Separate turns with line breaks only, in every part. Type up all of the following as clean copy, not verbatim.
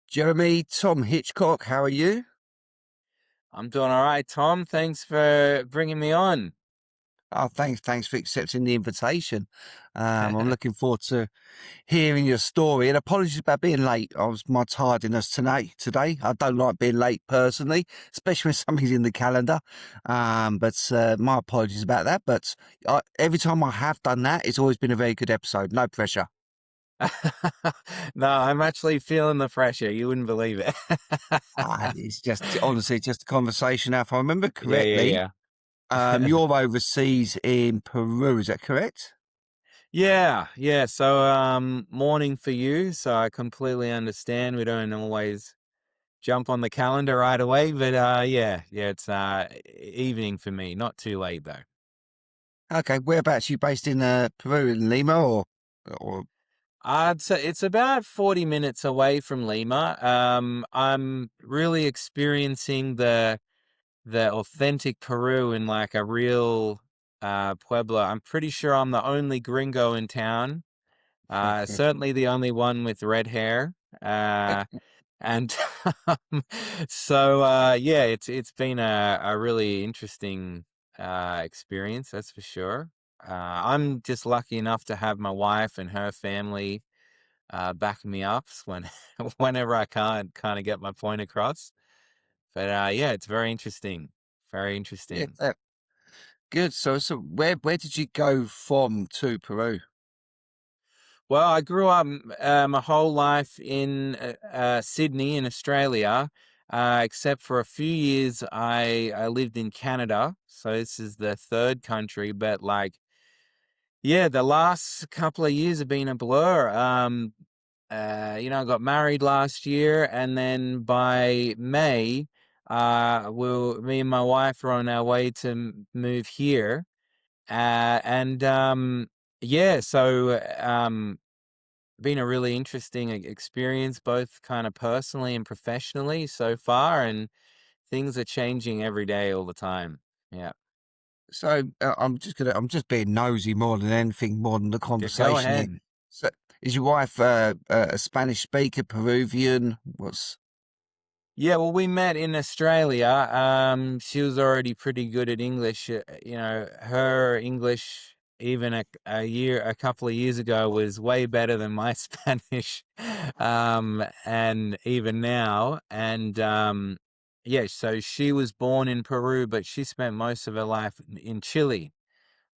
Jeremy, Tom Hitchcock, how are you?
I'm doing all right, Tom. Thanks for bringing me on.
Oh, thanks for accepting the invitation. I'm looking forward to hearing your story. And apologies about being late. I was my tardiness Today, I don't like being late personally, especially when something's in the calendar. But my apologies about that. But every time I have done that, it's always been a very good episode. No pressure.
No, I'm actually feeling the pressure. You wouldn't believe it.
It's just honestly just a conversation. Now, if I remember
Yeah,
correctly,
yeah, yeah.
you're overseas in Peru. Is that correct?
Yeah, yeah. So, morning for you. So I completely understand. We don't always jump on the calendar right away, but yeah. It's evening for me. Not too late though.
Okay, whereabouts are you based in Peru, in Lima, or
I'd say it's about 40 minutes away from Lima. I'm really experiencing the authentic Peru in like a real pueblo. I'm pretty sure I'm the only gringo in town. Certainly the only one with red hair. And so yeah, it's been a really interesting experience, that's for sure. I'm just lucky enough to have my wife and her family backing me up when whenever I can't kind of get my point across. But yeah, it's very interesting. Very
yeah,
interesting.
good. So where did you go from to Peru?
Well, I grew up my whole life in Sydney in Australia, except for a few years I lived in Canada. So this is the third country, but like, yeah, the last couple of years have been a blur. I got married last year, and then by May, me and my wife are on our way to move here. And yeah, so been a really interesting experience, both kind of personally and professionally so far, and things are changing every day, all the time. Yeah,
So I'm just being nosy more than anything, more than the
go
conversation here.
ahead.
So is your wife a Spanish speaker, Peruvian? What's
Yeah, well, we met in Australia. She was already pretty good at English. Her English even a couple of years ago was way better than my Spanish. And even now, and yeah, so she was born in Peru, but she spent most of her life in Chile,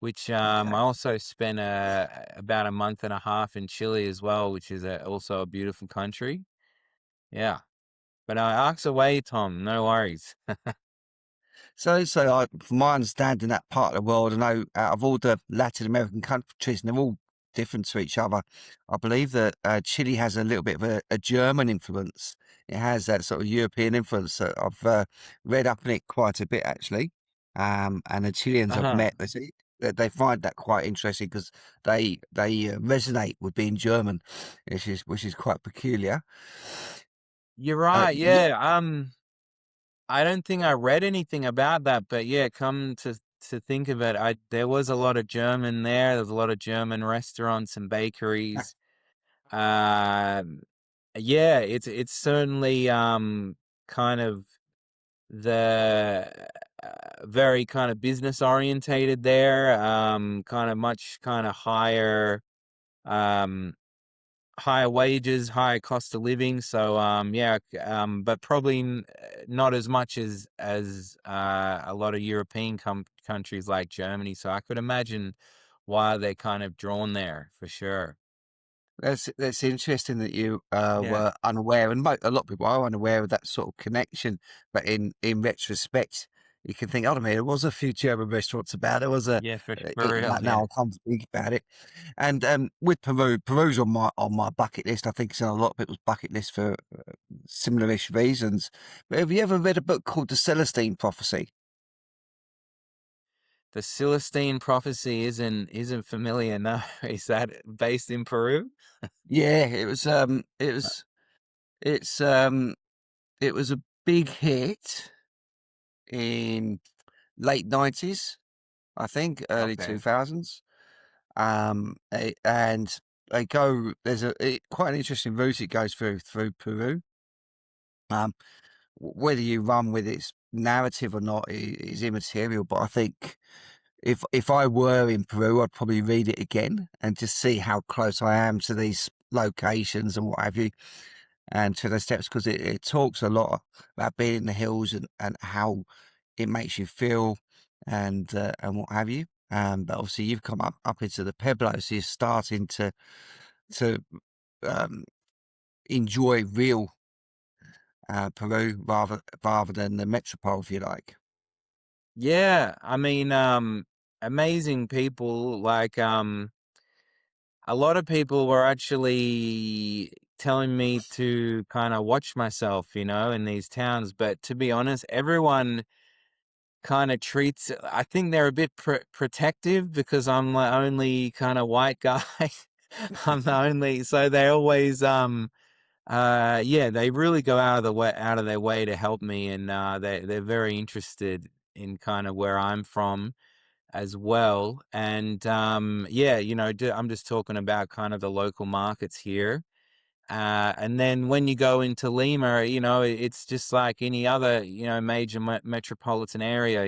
which
okay?
I also spent about a month and a half in Chile as well, which is also a beautiful country. Yeah. But I asked away, Tom. No worries.
From my understanding, that part of the world, I know out of all the Latin American countries, and they're all different to each other, I believe that Chile has a little bit of a German influence. It has that sort of European influence. So I've read up on it quite a bit, actually. And the Chileans I've
Uh-huh.
met, they say that they find that quite interesting because they resonate with being German, which is quite peculiar.
You're right.
Yeah,
Yeah. I don't think I read anything about that, but yeah, come to think of it, I there was a lot of German there. There was a lot of German restaurants and bakeries. Um, yeah, it's certainly kind of the very kind of business orientated there. Kind of much kind of um higher wages, higher cost of living. So yeah, but probably not as much as a lot of European countries like Germany. So I could imagine why they're kind of drawn there for sure.
that's interesting that you
Yeah.
were unaware, and a lot of people are unaware of that sort of connection. But in retrospect, you can think, "Oh, man, there was a few German restaurants about. There was a
Yeah, for real.
like now
Yeah.
I come to think about it." And with Peru's on my bucket list. I think it's on a lot of people's bucket list for similar-ish reasons. But have you ever read a book called The Celestine Prophecy?
The Celestine prophecy isn't familiar. No, is that based in Peru?
Yeah, it's it was a big hit in late 90s. I think early
Okay.
2000s. And they go, quite an interesting route it goes through Peru. Um, whether you run with its narrative or not is immaterial. But I think if I were in Peru, I'd probably read it again and just see how close I am to these locations and what have you, and to the steps, because it talks a lot about being in the hills and how it makes you feel and what have you. But obviously you've come up into the Pueblos, so you're starting to um, enjoy real Peru rather than the metropole, if you like.
Yeah, I mean, amazing people. Like, a lot of people were actually telling me to kind of watch myself, in these towns. But to be honest, everyone kind of treats. I think they're a bit protective because I'm the only kind of white guy. I'm the only, so they always, yeah, they really go out of their way to help me, and they're very interested in kind of where I'm from as well. And yeah, I'm just talking about kind of the local markets here. And then when you go into Lima, it's just like any other, major metropolitan area.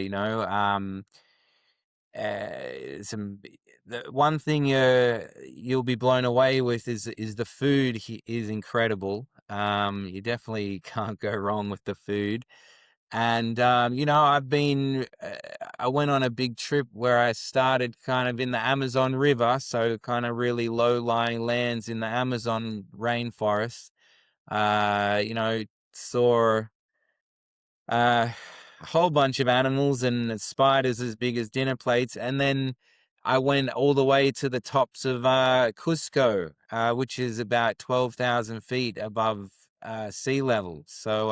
Some The one thing you'll be blown away with is the food is incredible. You definitely can't go wrong with the food. And I went on a big trip where I started kind of in the Amazon River, so kind of really low-lying lands in the Amazon rainforest. Saw uh, a whole bunch of animals and spiders as big as dinner plates. And then I went all the way to the tops of Cusco, which is about 12,000 feet above sea level. So,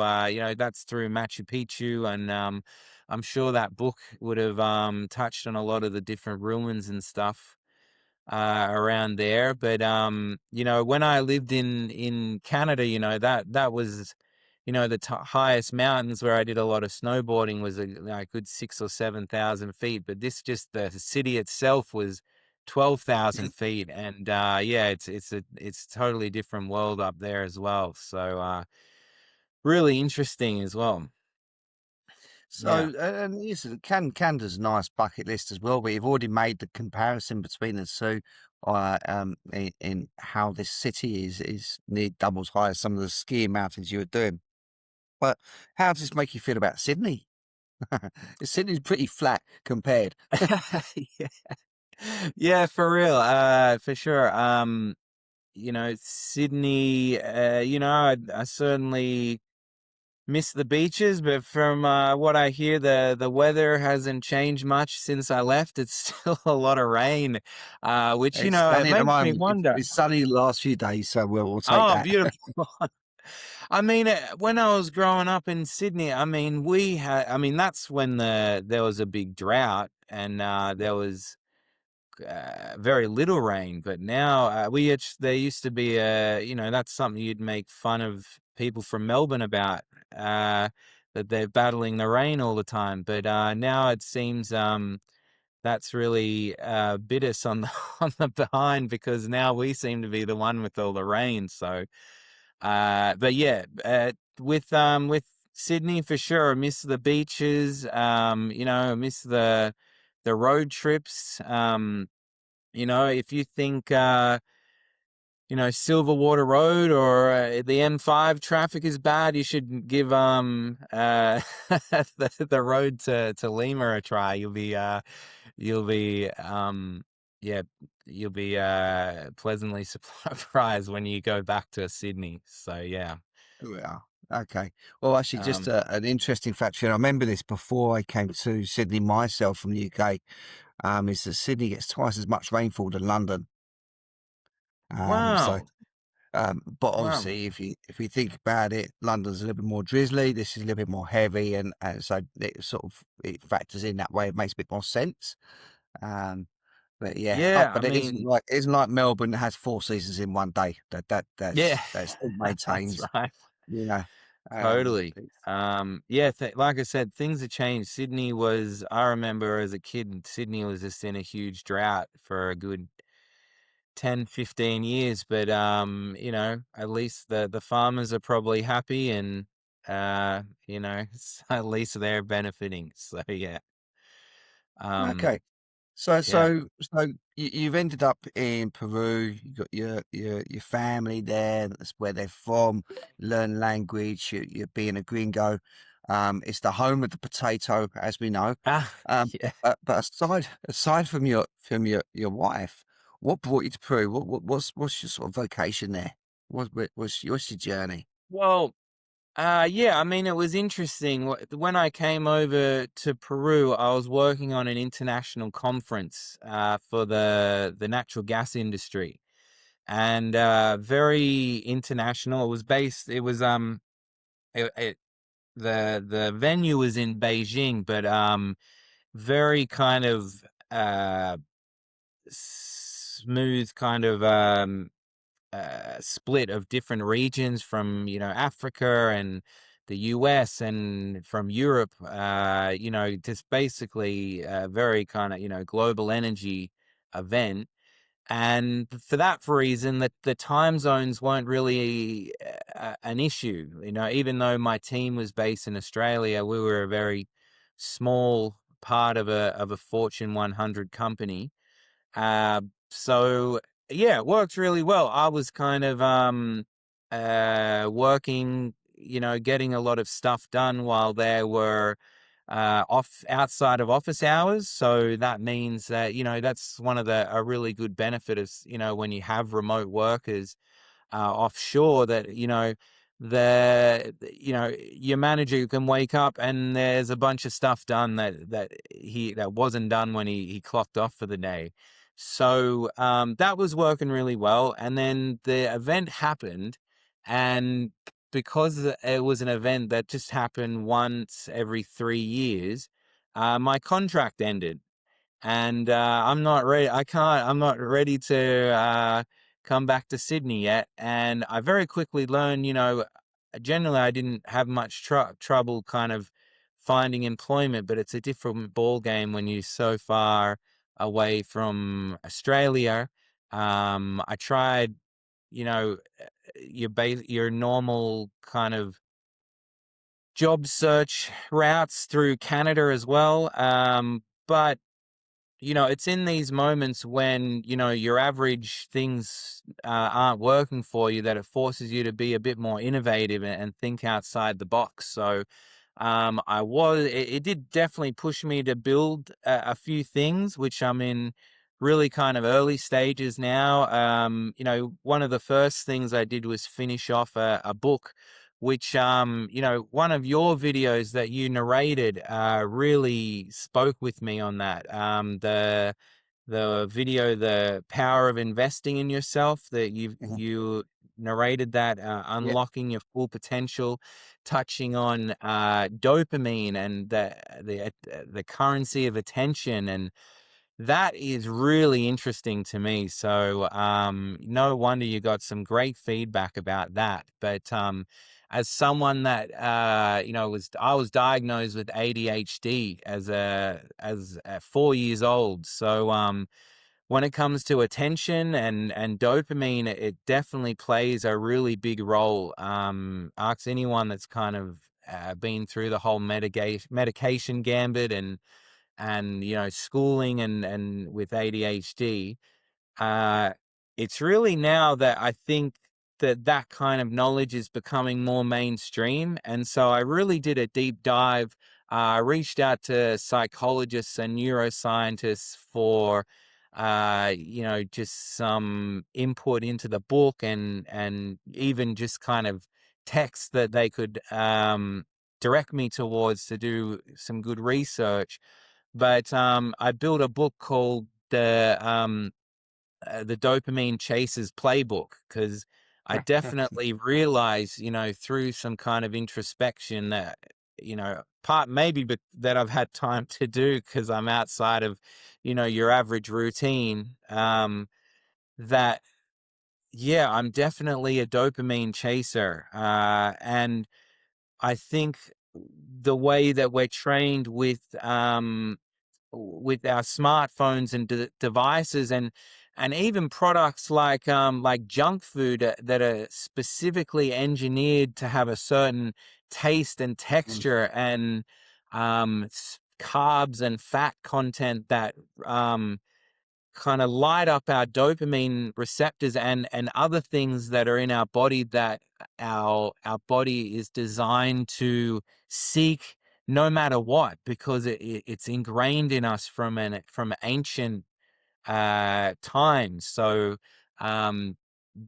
that's through Machu Picchu. And I'm sure that book would have touched on a lot of the different ruins and stuff around there. But when I lived in Canada, that was, the highest mountains where I did a lot of snowboarding was a good 6 or 7 thousand feet. But the city itself was 12,000 feet, and yeah, it's totally different world up there as well. So really interesting as well. Yeah.
So, and listen, Canada's a nice bucket list as well. We've already made the comparison between the two, in how this city is near double as high as some of the skiing mountains you were doing. But how does this make you feel about Sydney? Sydney's pretty flat compared.
Yeah. Yeah, for real. For sure. Sydney, I certainly miss the beaches, but from what I hear, the weather hasn't changed much since I left. It's still a lot of rain, which,
It's
it
sunny at the
makes me
moment.
wonder.
It's sunny the last few days, so we'll take
Oh,
that.
beautiful. I mean, when I was growing up in Sydney, I mean, that's when there was a big drought, and there was very little rain. But now there used to be that's something you'd make fun of people from Melbourne about, that they're battling the rain all the time. But now it seems that's really bit us on the on the behind, because now we seem to be the one with all the rain. So but yeah, with Sydney for sure, I miss the beaches. I miss the road trips. If you think, Silverwater Road or the M5 traffic is bad, you should give the road to Lima a try. You'll be yeah, you'll be pleasantly surprised when you go back to Sydney. So yeah.
Yeah. Okay. Well, actually, just
Um,
an interesting fact. I remember this before I came to Sydney myself from the UK. Is that Sydney gets twice as much rainfall than London. So,
wow.
but
Wow.
obviously, if you think about it, London's a little bit more drizzly. This is a little bit more heavy, and so it factors in that way. It makes a bit more sense. Um, but yeah,
Yeah, I
but
mean,
it isn't like Melbourne that has four seasons in one day.
yeah,
That's still
that's
maintains.
right.
You know,
Totally.
it's
Yeah, like I said, things have changed. I remember as a kid, Sydney was just in a huge drought for a good 10, 15 years. But, at least the farmers are probably happy, and at least they're benefiting. So yeah. Um,
Okay. So
yeah.
you've ended up in Peru. You got your family there. That's where they're from. Learn language. You're being a gringo. It's the home of the potato, as we know.
Ah,
Um,
yeah.
but aside from your wife, what brought you to Peru? What's your sort of vocation there? What's your journey?
Well, yeah, I mean, it was interesting. When I came over to Peru, I was working on an international conference for the natural gas industry, and very international. It, the venue was in Beijing, but very kind of uh, smooth kind of split of different regions from Africa and the US and from Europe. Just basically a very kind of global energy event. And for that reason, that the time zones weren't really an issue. Even though my team was based in Australia, we were a very small part of a Fortune 100 company. So yeah, it worked really well. I was kind of working, getting a lot of stuff done while they were off outside of office hours. So that means that, that's one of a really good benefit of, when you have remote workers offshore, that your manager can wake up and there's a bunch of stuff done that wasn't done when he clocked off for the day. So that was working really well, and then the event happened, and because it was an event that just happened once every 3 years, my contract ended, and I'm not ready. I'm not ready to come back to Sydney yet. And I very quickly learned, generally I didn't have much trouble kind of finding employment, but it's a different ball game when you're so far away from Australia. I tried, your normal kind of job search routes through Canada as well. But it's in these moments when, your average things aren't working for you, that it forces you to be a bit more innovative and think outside the box. So it did definitely push me to build a few things, which I'm in really kind of early stages now. One of the first things I did was finish off a book, which one of your videos that you narrated really spoke with me on that. The video, The Power of Investing in Yourself, that
Mhm.
you narrated that,
Yeah.
unlocking your full potential, touching on dopamine and the currency of attention, and that is really interesting to me. So no wonder you got some great feedback about that. But as someone that I was diagnosed with ADHD at 4 years old. So when it comes to attention and dopamine, it definitely plays a really big role. Ask anyone that's kind of been through the whole medication gambit, and schooling and with ADHD. uh it's really now that I think that kind of knowledge is becoming more mainstream, and so I really did a deep dive. I reached out to psychologists and neuroscientists for just some input into the book, and even just kind of text that they could direct me towards to do some good research. But I built a book called the Dopamine Chasers Playbook, because I definitely realized, through some kind of introspection, that part maybe, but that I've had time to do because I'm outside of your average routine. That Yeah, I'm definitely a dopamine chaser, and I think the way that we're trained with our smartphones and devices, and even products like junk food that are specifically engineered to have a certain taste and texture and carbs and fat content that kind of light up our dopamine receptors and other things that are in our body that our body is designed to seek no matter what, because it's ingrained in us from ancient times. So um,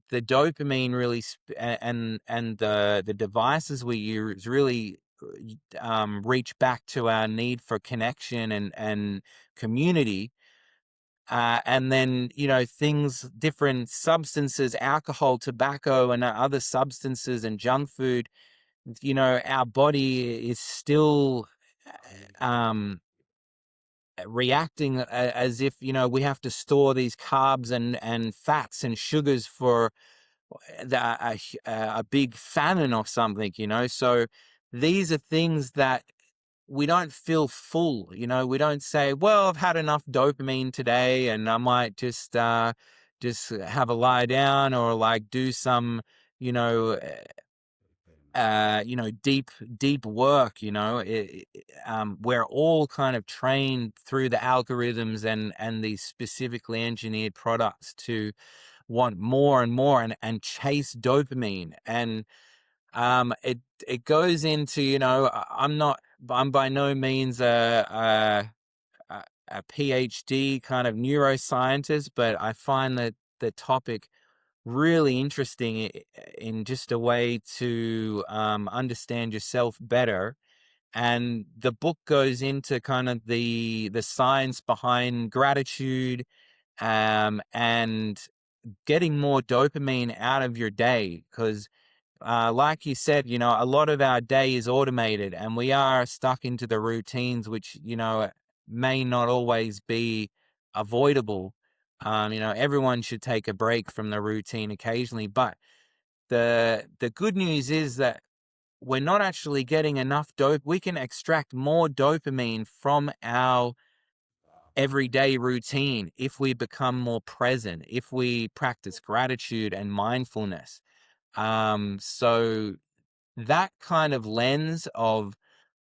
the dopamine really and the devices we use really reach back to our need for connection and community. And then, things, different substances, alcohol, tobacco, and other substances and junk food, our body is still um, reacting as if, we have to store these carbs and fats and sugars for a big famine or something, So these are things that we don't feel full, we don't say, well, I've had enough dopamine today and I might just have a lie down or like do some, you know, deep work, we're all kind of trained through the algorithms and these specifically engineered products to want more and more and chase dopamine. And it goes into, I'm by no means a PhD kind of neuroscientist, but I find that the topic really interesting in just a way to understand yourself better. And the book goes into kind of the science behind gratitude, and getting more dopamine out of your day, because like you said, a lot of our day is automated and we are stuck into the routines, which, may not always be avoidable. Everyone should take a break from the routine occasionally, but the good news is that we're not actually getting enough dope. We can extract more dopamine from our everyday routine if we become more present, if we practice gratitude and mindfulness. So that kind of lens of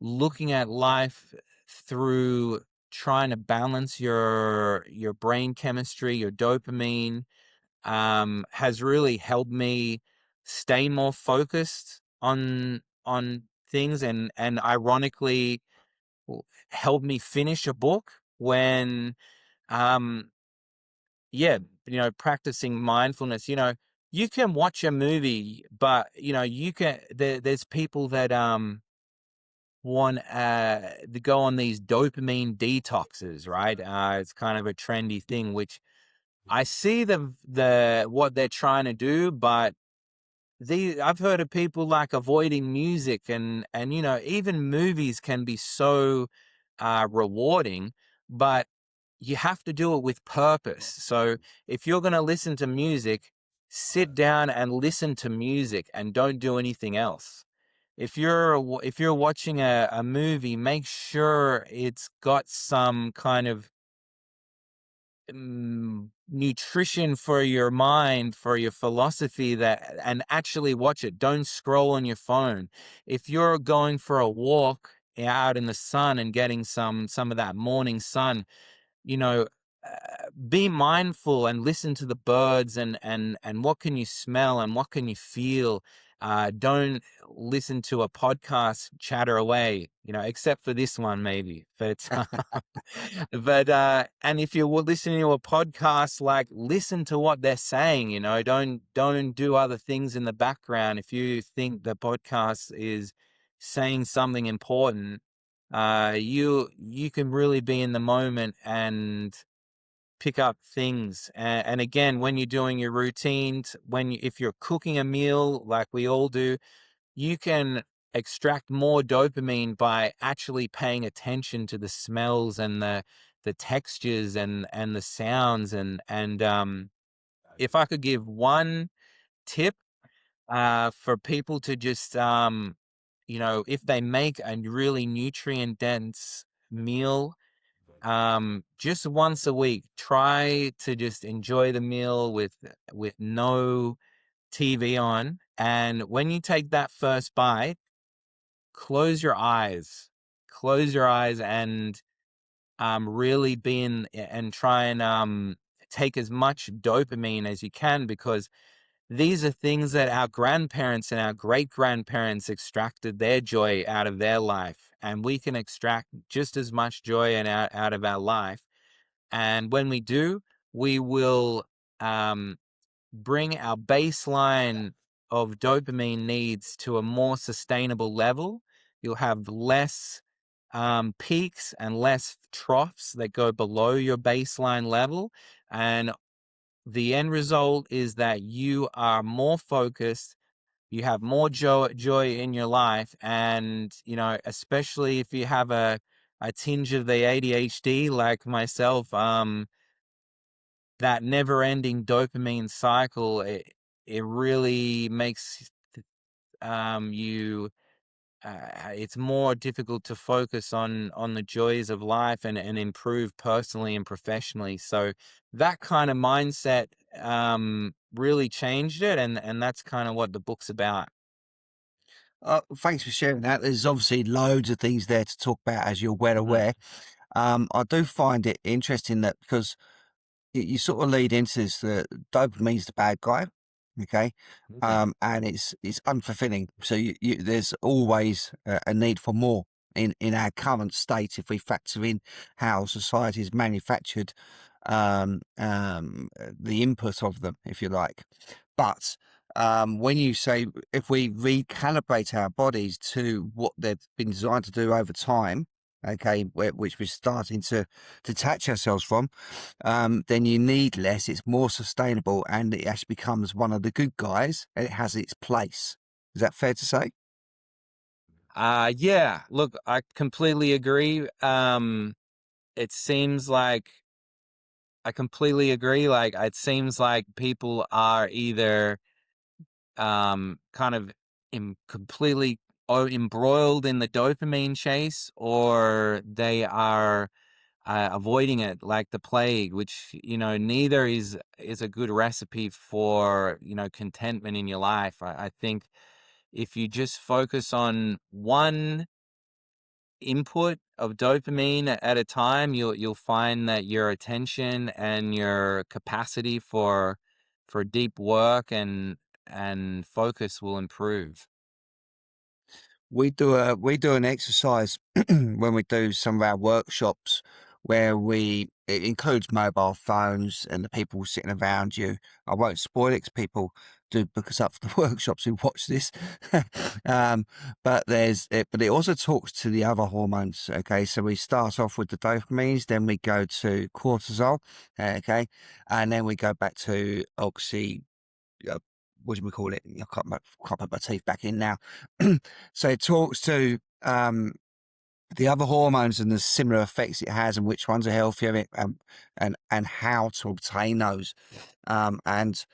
looking at life through trying to balance your brain chemistry, your dopamine, has really helped me stay more focused on things, and ironically helped me finish a book when um yeah, practicing mindfulness, you can watch a movie, but there's people that want to go on these dopamine detoxes, right? It's kind of a trendy thing, which I see the what they're trying to do, but I've heard of people like avoiding music, and even movies can be so rewarding, but you have to do it with purpose. So if you're going to listen to music, sit down and listen to music and don't do anything else. If you're watching a movie, make sure it's got some kind of nutrition for your mind, for your philosophy, and actually watch it. Don't scroll on your phone. If you're going for a walk out in the sun and getting some of that morning sun, you know, be mindful and listen to the birds, and what can you smell and what can you feel. Don't listen to a podcast chatter away, except for this one maybe. But and if you're listening to a podcast, like, listen to what they're saying. Don't do other things in the background. If you think the podcast is saying something important, you can really be in the moment and pick up things. And again, when you're doing your routines, if you're cooking a meal like we all do, you can extract more dopamine by actually paying attention to the smells and the textures and the sounds. And if I could give one tip for people to just if they make a really nutrient dense meal, just once a week, try to just enjoy the meal with no TV on. And when you take that first bite, close your eyes, and really be in and try and take as much dopamine as you can, because these are things that our grandparents and our great grandparents extracted their joy out of their life, and we can extract just as much joy out of our life. And when we do, we will um, bring our baseline of dopamine needs to a more sustainable level. You'll have less peaks and less troughs that go below your baseline level. And the end result is that you are more focused, you have more joy in your life. And, especially if you have a tinge of the ADHD like myself, that never-ending dopamine cycle, it really makes you it's more difficult to focus on the joys of life and improve personally and professionally. So that kind of mindset really changed it, and that's kind of what the book's about.
Thanks for sharing that. There's obviously loads of things there to talk about, as you're well
Mhm.
aware. I do find it interesting that because you sort of lead into this, the dopamine's the bad guy, okay?
Mhm.
And it's unfulfilling. So there's always a need for more in our current state if we factor in how society is manufactured, the input of them, if you like. But when you say if we recalibrate our bodies to what they've been designed to do over time, okay, which we're starting to detach ourselves from, then you need less. It's more sustainable, and it actually becomes one of the good guys, and it has its place. Is that fair to say?
Yeah, look, I completely agree. It seems like I completely agree. Like, it seems like people are either kind of completely embroiled in the dopamine chase, or they are avoiding it like the plague, which, neither is a good recipe for, contentment in your life. I think if you just focus on one input of dopamine at a time, you'll find that your attention and your capacity for deep work and focus will improve.
We do an exercise when we do some of our workshops where it includes mobile phones and the people sitting around you. I won't spoil it 'cause people do book us up for the workshops who watch this. um, but it also talks to the other hormones. Okay, so we start off with the dopamines, then we go to cortisol, okay, and then we go back to uh, what do we call it? I can't put my teeth back in now. So it talks to the other hormones and the similar effects it has, and which ones are healthier, and how to obtain those. And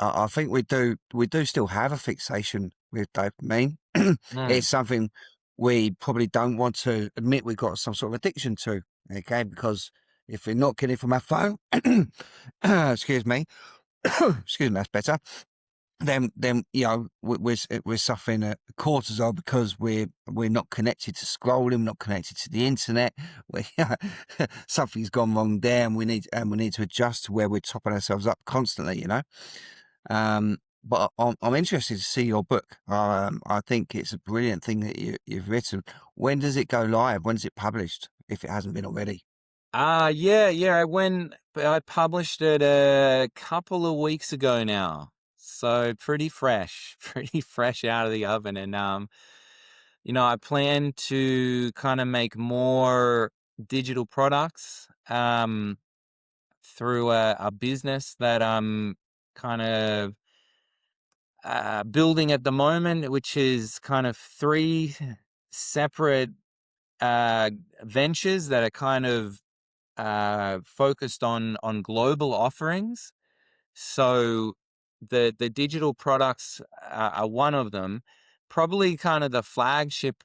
I think we do still have a fixation with dopamine.
Mm.
It's something we probably don't want to admit we've got some sort of addiction to. Okay, because if we're not getting it from our phone, excuse me, excuse me, that's better. Then we're suffering a cortisol because we're not connected to scrolling, we're not connected to the internet. We something's gone wrong there, and we need to adjust to where we're topping ourselves up constantly. But I'm interested to see your book. I think it's a brilliant thing that you've written. When does it go live? When is it published? If it hasn't been already.
Yeah. I published it a couple of weeks ago now. So pretty fresh, pretty fresh out of the oven. And I plan to kind of make more digital products through a business that I'm kind of building at the moment, which is kind of three separate uh, ventures that are kind of focused on global offerings. So the digital products are one of them. Probably kind of the flagship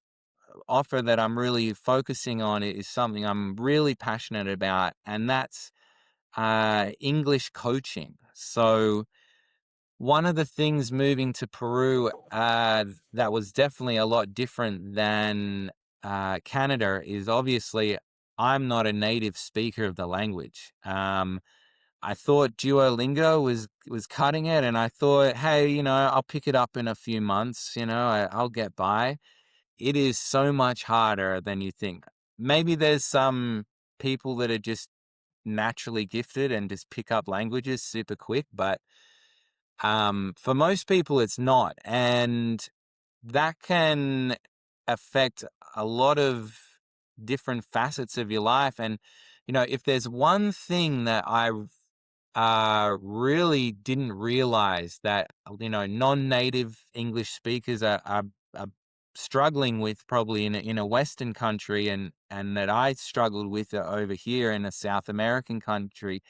offer that I'm really focusing on is something I'm really passionate about, and that's English coaching. So one of the things moving to Peru that was definitely a lot different than Canada is obviously I'm not a native speaker of the language. I thought Duolingo was cutting it, and I thought, hey, I'll pick it up in a few months. I'll get by. It is so much harder than you think. Maybe there's some people that are just naturally gifted and just pick up languages super quick, but for most people, it's not. And that can affect a lot of different facets of your life. And, if there's one thing that I really didn't realize that, non-native English speakers are struggling with probably in a Western country and that I struggled with over here in a South American country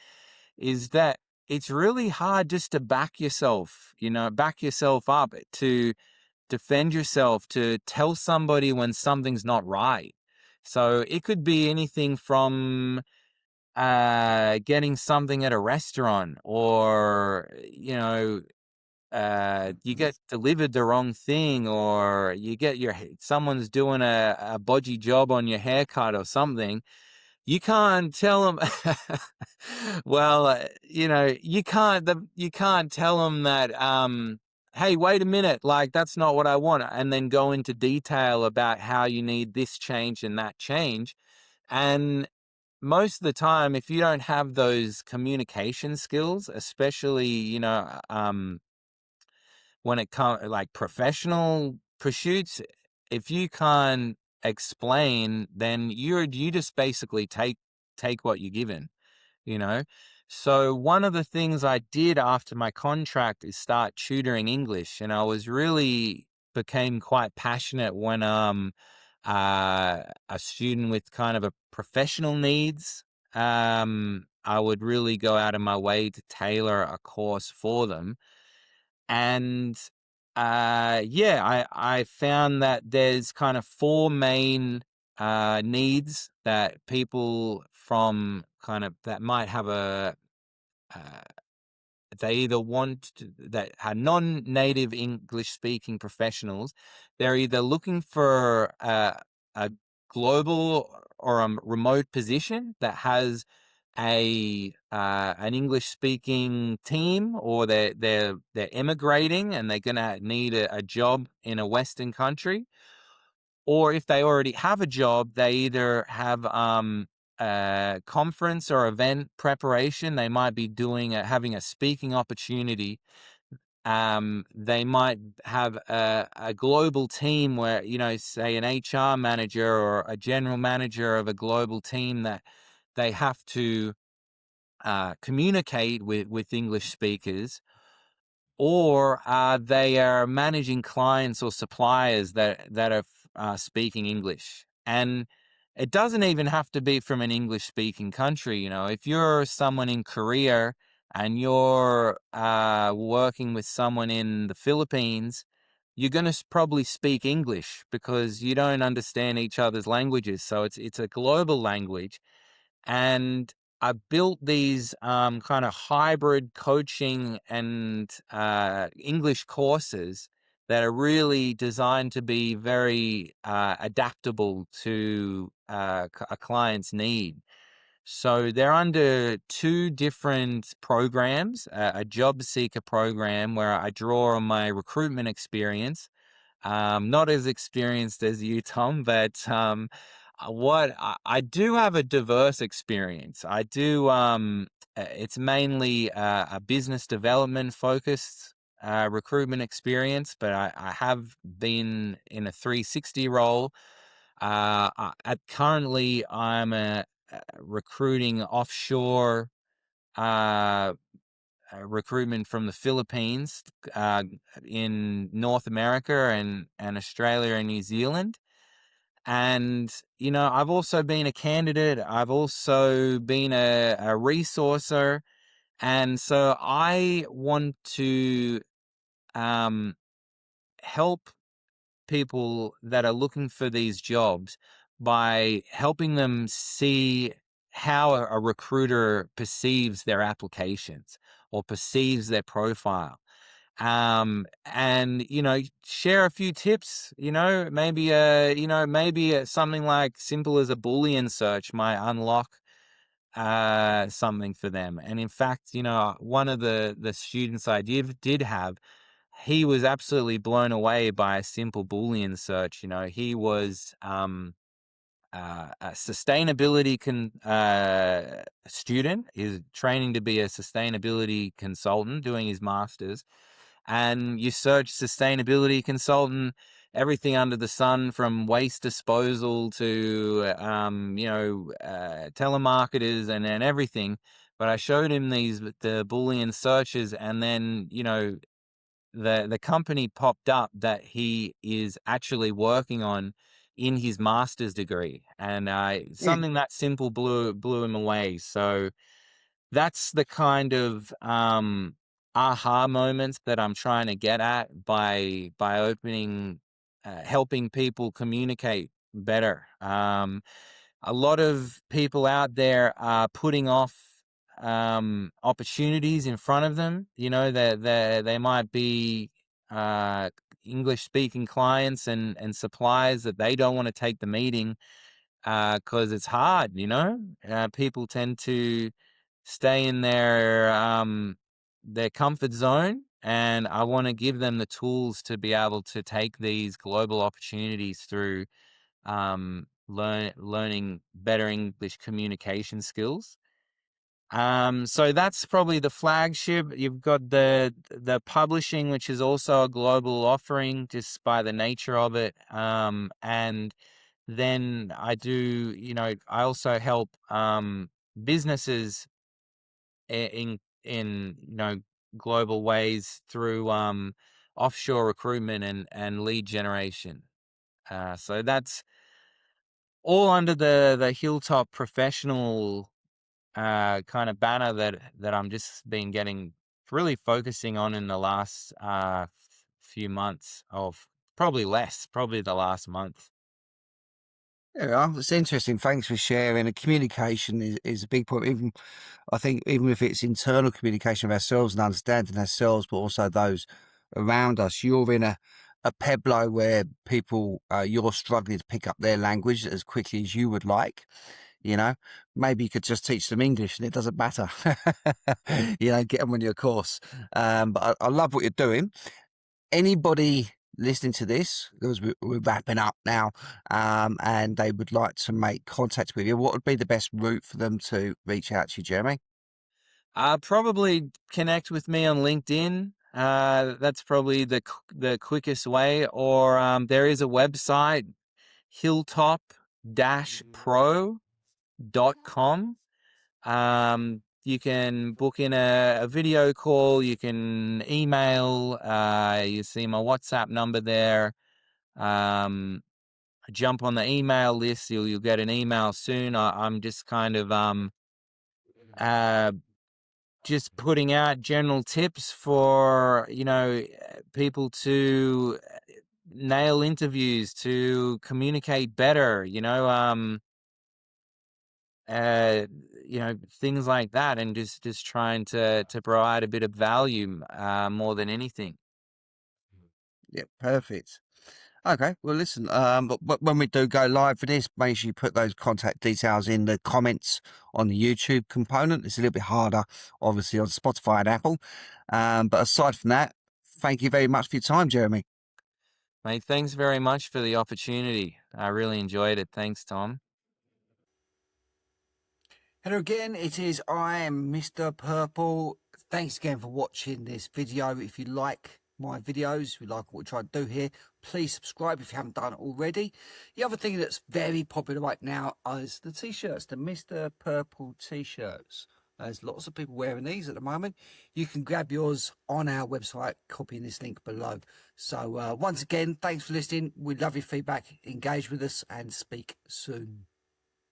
is that it's really hard just to back yourself, back yourself up, to defend yourself, to tell somebody when something's not right. So it could be anything from getting something at a restaurant, or, you get delivered the wrong thing, or you get someone's doing a bodgy job on your haircut or something. You can't tell them. Well, you can't tell them that. Hey, wait a minute, like that's not what I want, and then go into detail about how you need this change and that change. And most of the time, if you don't have those communication skills, especially when it comes like professional pursuits, if you can't explain, then you just basically take what you're given, you know. So one of the things I did after my contract is start tutoring English, and I was really became quite passionate when a student with kind of a professional needs, I would really go out of my way to tailor a course for them. And yeah, I found that there's kind of four main needs that people from kind of that might have uh, they either that are non-native English speaking professionals. They're either looking for a global or a remote position that has an English speaking team, or they're immigrating and they're gonna need a job in a Western country. Or if they already have a job, they either have a conference or event preparation. They might be having a speaking opportunity. They might have a global team where, say an HR manager or a general manager of a global team that they have to communicate with English speakers, or they are managing clients or suppliers that are speaking English. And it doesn't even have to be from an English speaking country. If you're someone in Korea and you're working with someone in the Philippines, you're going to probably speak English because you don't understand each other's languages. So it's a global language. And I built these kind of hybrid coaching and English courses that are really designed to be very adaptable to a client's need. So they're under two different programs: a job seeker program where I draw on my recruitment experience. Not as experienced as you, Tom, but what I do have a diverse experience. I do. It's mainly a business development focused recruitment experience, but I have been in a 360 role. Currently, I'm recruiting offshore recruitment from the Philippines, uh, in North America and Australia and New Zealand. And, I've also been a candidate. I've also been a resourcer. And so I want to um, help people that are looking for these jobs by helping them see how a recruiter perceives their applications or perceives their profile. And share a few tips. Maybe something like simple as a Boolean search might unlock something for them. And in fact, one of the students I did have, he was absolutely blown away by a simple Boolean search. He was a sustainability student, is training to be a sustainability consultant, doing his master's. And you search sustainability consultant, everything under the sun, from waste disposal to telemarketers and everything. But I showed him the Boolean searches, and then the company popped up that he is actually working on in his master's degree, and
Mm.
something that simple blew him away. So that's the kind of aha moments that I'm trying to get at by opening, helping people communicate better. A lot of people out there are putting off opportunities in front of them. They might be uh, English speaking clients and suppliers that they don't want to take the meeting because it's hard. People tend to stay in their comfort zone, and I want to give them the tools to be able to take these global opportunities through learning better English communication skills. So that's probably the flagship. You've got the publishing, which is also a global offering just by the nature of it. And then I also help businesses in global ways through offshore recruitment and lead generation. So that's all under the Hilltop Professional kind of banner that I'm just been getting really focusing on in the last few months, of probably the last month.
Yeah, it's interesting. Thanks for sharing. And communication is a big point. I think even if it's internal communication with ourselves and understanding ourselves, but also those around us, you're in a Pueblo where people, you're struggling to pick up their language as quickly as you would like. Maybe you could just teach them English and it doesn't matter. Get them on your course. But I love what you're doing. Anybody listening to this, because we're wrapping up now, and they would like to make contact with you, what would be the best route for them to reach out to you, Jeremy?
Probably connect with me on LinkedIn. That's probably the quickest way. Or there is a website, hilltop-pro.com. You can book in a video call. You can email. You see my WhatsApp number there. Jump on the email list. You'll get an email soon. I'm just kind of uh, just putting out general tips for people to nail interviews, to communicate better. Things like that, and just trying to provide a bit of value more than anything.
Yeah, perfect. Okay, well, listen, but when we do go live for this, make sure you put those contact details in the comments on the YouTube component. It's a little bit harder, obviously, on Spotify and Apple. But aside from that, thank you very much for your time, Jeremy.
Mate, thanks very much for the opportunity. I really enjoyed it. Thanks, Tom.
Hello again, I am Mr. Purple. Thanks again for watching this video. If you like my videos, if you like what we try to do here, please subscribe if you haven't done it already. The other thing that's very popular right now is the t-shirts, the Mr. Purple t-shirts. There's lots of people wearing these at the moment. You can grab yours on our website, copying this link below. So once again, thanks for listening. We love your feedback. Engage with us and speak soon.